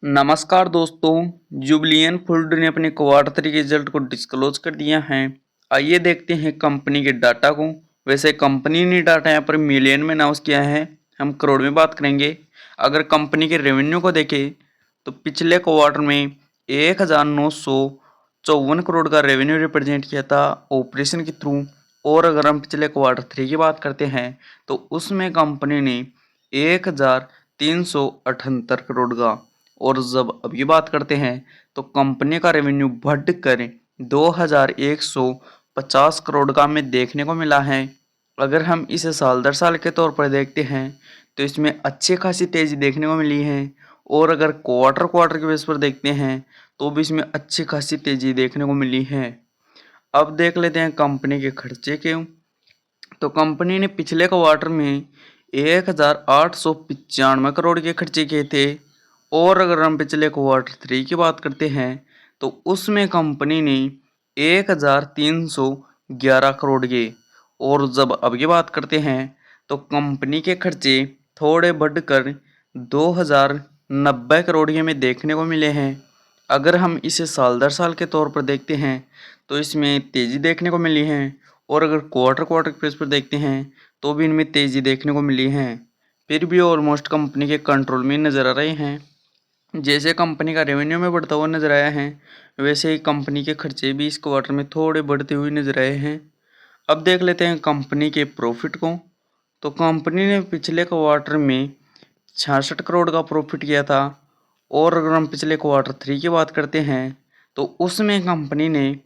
नमस्कार दोस्तों। जुबलियन फूड ने अपने क्वार्टर थ्री के रिजल्ट को डिस्क्लोज कर दिया है। आइए देखते हैं कंपनी के डाटा को। वैसे कंपनी ने डाटा यहाँ पर मिलियन में अनाउंस किया है, हम करोड़ में बात करेंगे। अगर कंपनी के रेवेन्यू को देखें तो पिछले क्वार्टर में 1954 करोड़ का रेवेन्यू रिप्रेजेंट किया था ऑपरेशन के थ्रू। और अगर हम पिछले क्वार्टर थ्री की बात करते हैं तो उसमें कंपनी ने 1378 करोड़ का। और जब अभी बात करते हैं तो कंपनी का रेवेन्यू बढ़कर 2150 करोड़ का हमें देखने को मिला है। अगर हम इसे साल दर साल के तौर पर देखते हैं तो इसमें अच्छी खासी तेज़ी देखने को मिली है। और अगर क्वार्टर क्वार्टर के बेस पर देखते हैं तो भी इसमें अच्छी खासी तेज़ी देखने को मिली है। अब देख लेते हैं कंपनी के खर्चे क्यों। तो कंपनी ने पिछले क्वार्टर में 1895 करोड़ के खर्चे किए थे। और अगर हम पिछले क्वार्टर थ्री की बात करते हैं तो उसमें कंपनी ने 1311 करोड़ के। और जब अब की बात करते हैं तो कंपनी के खर्चे थोड़े बढ़कर 2090 करोड़ के हमें देखने को मिले हैं। अगर हम इसे साल दर साल के तौर पर देखते हैं तो इसमें तेज़ी देखने को मिली है। और अगर क्वार्टर क्वार्टर के बेस पर देखते हैं तो भी इनमें तेज़ी देखने को मिली है। फिर भी ऑलमोस्ट कंपनी के कंट्रोल में नज़र आ रहे हैं। जैसे कंपनी का रेवेन्यू में बढ़ता हुआ नजर आया है वैसे ही कंपनी के खर्चे भी इस क्वार्टर में थोड़े बढ़ते हुए नजर आए हैं। अब देख लेते हैं कंपनी के प्रॉफिट को। तो कंपनी ने पिछले क्वार्टर में 66 करोड़ का प्रॉफिट किया था। और अगर हम पिछले क्वार्टर थ्री की बात करते हैं तो उसमें कंपनी ने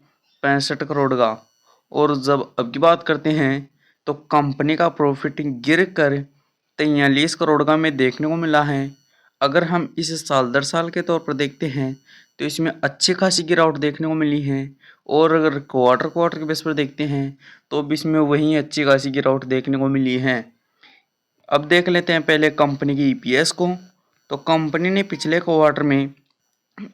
65 करोड़ का। और जब अब की बात करते हैं तो कंपनी का प्रॉफिट गिर कर 43 करोड़ का हमें देखने को मिला है। अगर हम इसे साल दर साल के तौर पर देखते हैं तो इसमें अच्छी खासी गिरावट देखने को मिली है। और अगर क्वार्टर क्वार्टर के बेस पर देखते हैं तो भी इसमें वही अच्छी खासी गिरावट देखने को मिली है। अब देख लेते हैं पहले कंपनी की ईपीएस को। तो कंपनी ने पिछले क्वार्टर में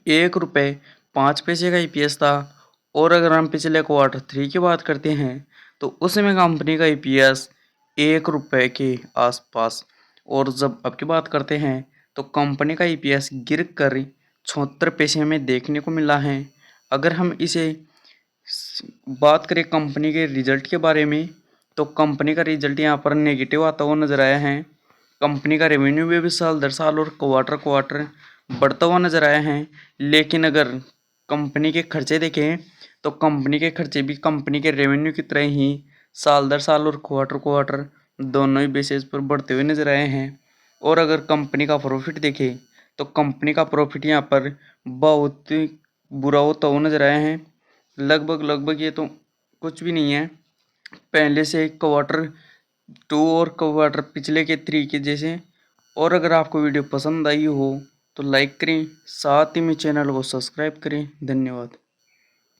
1 रुपये 5 पैसे का ईपीएस था। और अगर हम पिछले क्वार्टर थ्री की बात करते हैं तो उसमें कंपनी का ईपीएस 1 रुपये के आसपास। और जब अब की बात करते हैं तो कंपनी का ईपीएस गिर कर 76 पैसे में देखने को मिला है। अगर हम इसे बात करें कंपनी के रिजल्ट के बारे में तो कंपनी का रिजल्ट यहाँ पर नेगेटिव आता हुआ नजर आया है। कंपनी का रेवेन्यू भी साल दर साल और क्वार्टर क्वार्टर बढ़ता हुआ नजर आया है। लेकिन अगर कंपनी के खर्चे देखें तो कंपनी के खर्चे भी कंपनी के रेवेन्यू की तरह ही साल दर साल और क्वार्टर क्वार्टर दोनों ही बेसिस पर बढ़ते हुए नजर आए हैं। और अगर कंपनी का प्रॉफिट देखें तो कंपनी का प्रॉफिट यहाँ पर बहुत बुरा होता हुआ नजर आया है। लगभग लगभग ये तो कुछ भी नहीं है पहले से क्वार्टर टू और क्वार्टर पिछले के थ्री के जैसे। और अगर आपको वीडियो पसंद आई हो तो लाइक करें, साथ ही में चैनल को सब्सक्राइब करें। धन्यवाद।